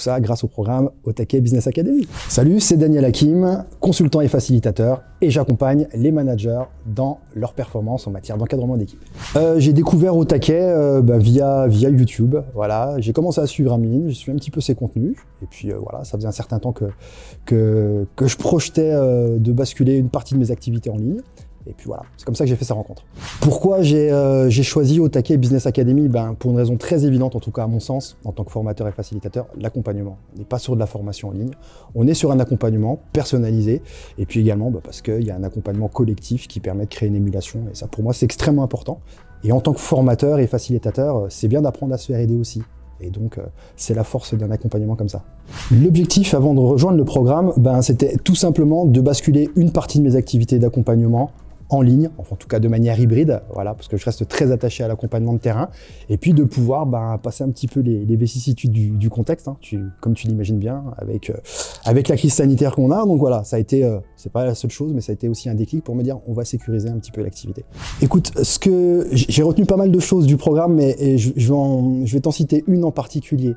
ça grâce au programme Au Taquet Business Academy. Salut, c'est Daniel Hakim, consultant et facilitateur, et j'accompagne les managers dans leur performance en matière d'encadrement d'équipe. J'ai découvert Au Taquet via YouTube. Voilà, j'ai commencé à suivre Amine, je suis un petit peu ses contenus, et puis voilà, ça faisait un certain temps que je projetais de basculer une partie de mes activités en ligne. Et puis voilà, c'est comme ça que j'ai fait sa rencontre. Pourquoi j'ai choisi Au Taquet Business Academy? Pour une raison très évidente, en tout cas à mon sens, en tant que formateur et facilitateur, l'accompagnement. On n'est pas sur de la formation en ligne, on est sur un accompagnement personnalisé, et puis également parce qu'il y a un accompagnement collectif qui permet de créer une émulation, et ça pour moi c'est extrêmement important. Et en tant que formateur et facilitateur, c'est bien d'apprendre à se faire aider aussi. Et donc, c'est la force d'un accompagnement comme ça. L'objectif avant de rejoindre le programme, c'était tout simplement de basculer une partie de mes activités d'accompagnement en ligne, enfin, en tout cas de manière hybride, voilà, parce que je reste très attaché à l'accompagnement de terrain, et puis de pouvoir passer un petit peu les vicissitudes du contexte, hein, comme tu l'imagines bien, avec la crise sanitaire qu'on a. Donc voilà, ça a été, c'est pas la seule chose, mais ça a été aussi un déclic pour me dire on va sécuriser un petit peu l'activité. Écoute, j'ai retenu pas mal de choses du programme, mais je vais t'en citer une en particulier.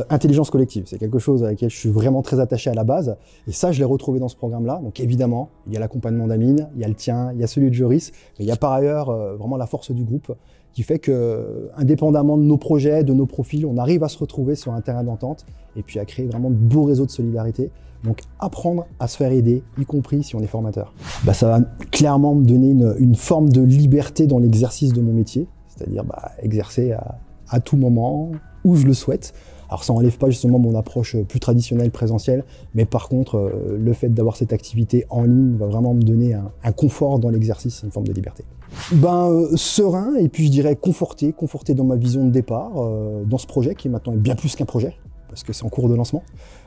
Intelligence collective, c'est quelque chose à laquelle je suis vraiment très attaché à la base, et ça je l'ai retrouvé dans ce programme-là. Donc évidemment, il y a l'accompagnement d'Amine, il y a le tien, il y a celui de Joris, mais il y a par ailleurs vraiment la force du groupe qui fait que, indépendamment de nos projets, de nos profils, on arrive à se retrouver sur un terrain d'entente et puis à créer vraiment de beaux réseaux de solidarité. Donc apprendre à se faire aider, y compris si on est formateur. Ça va clairement me donner une forme de liberté dans l'exercice de mon métier, c'est-à-dire exercer à tout moment, où je le souhaite. Alors ça n'enlève pas justement mon approche plus traditionnelle, présentielle, mais par contre, le fait d'avoir cette activité en ligne va vraiment me donner un confort dans l'exercice, une forme de liberté. Serein, et puis je dirais conforté dans ma vision de départ, dans ce projet qui maintenant est bien plus qu'un projet, parce que c'est en cours de lancement.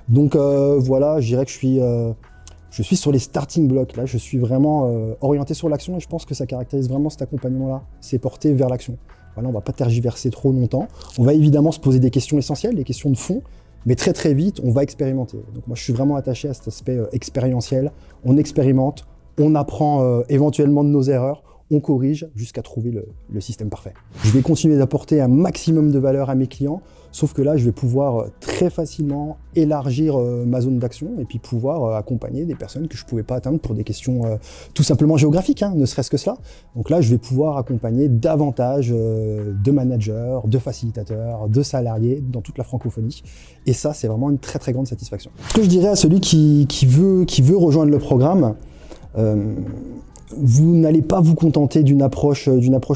Donc voilà, je dirais que je suis sur les starting blocks, là, je suis vraiment orienté sur l'action, et je pense que ça caractérise vraiment cet accompagnement-là, c'est porté vers l'action. Voilà, on ne va pas tergiverser trop longtemps. On va évidemment se poser des questions essentielles, des questions de fond, mais très très vite, on va expérimenter. Donc moi, je suis vraiment attaché à cet aspect expérientiel. On expérimente, on apprend éventuellement de nos erreurs, on corrige jusqu'à trouver le système parfait. Je vais continuer d'apporter un maximum de valeur à mes clients, sauf que là, je vais pouvoir très facilement élargir ma zone d'action et puis pouvoir accompagner des personnes que je ne pouvais pas atteindre pour des questions tout simplement géographiques, hein, ne serait-ce que cela. Donc là, je vais pouvoir accompagner davantage de managers, de facilitateurs, de salariés dans toute la francophonie. Et ça, c'est vraiment une très très grande satisfaction. Ce que je dirais à celui qui veut rejoindre le programme, vous n'allez pas vous contenter d'une approche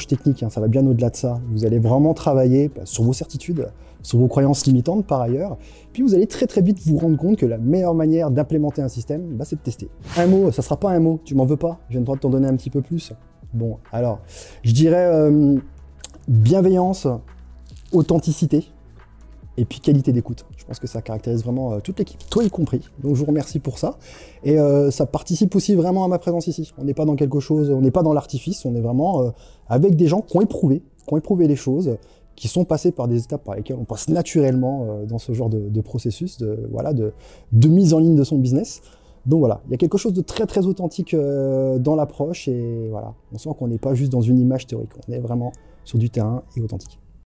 technique, hein, ça va bien au-delà de ça. Vous allez vraiment travailler sur vos certitudes, sur vos croyances limitantes par ailleurs, puis vous allez très très vite vous rendre compte que la meilleure manière d'implémenter un système, c'est de tester. Un mot, ça sera pas un mot, tu m'en veux pas, j'ai le droit de t'en donner un petit peu plus. Bon, alors, je dirais bienveillance, authenticité, et puis qualité d'écoute. Je pense que ça caractérise vraiment toute l'équipe, toi y compris. Donc je vous remercie pour ça. Et ça participe aussi vraiment à ma présence ici. On n'est pas dans quelque chose, on n'est pas dans l'artifice, on est vraiment avec des gens qui ont éprouvé les choses, qui sont passés par des étapes par lesquelles on passe naturellement dans ce genre de processus de mise en ligne de son business. Donc voilà, il y a quelque chose de très très authentique dans l'approche, et voilà, on sent qu'on n'est pas juste dans une image théorique, on est vraiment sur du terrain et authentique.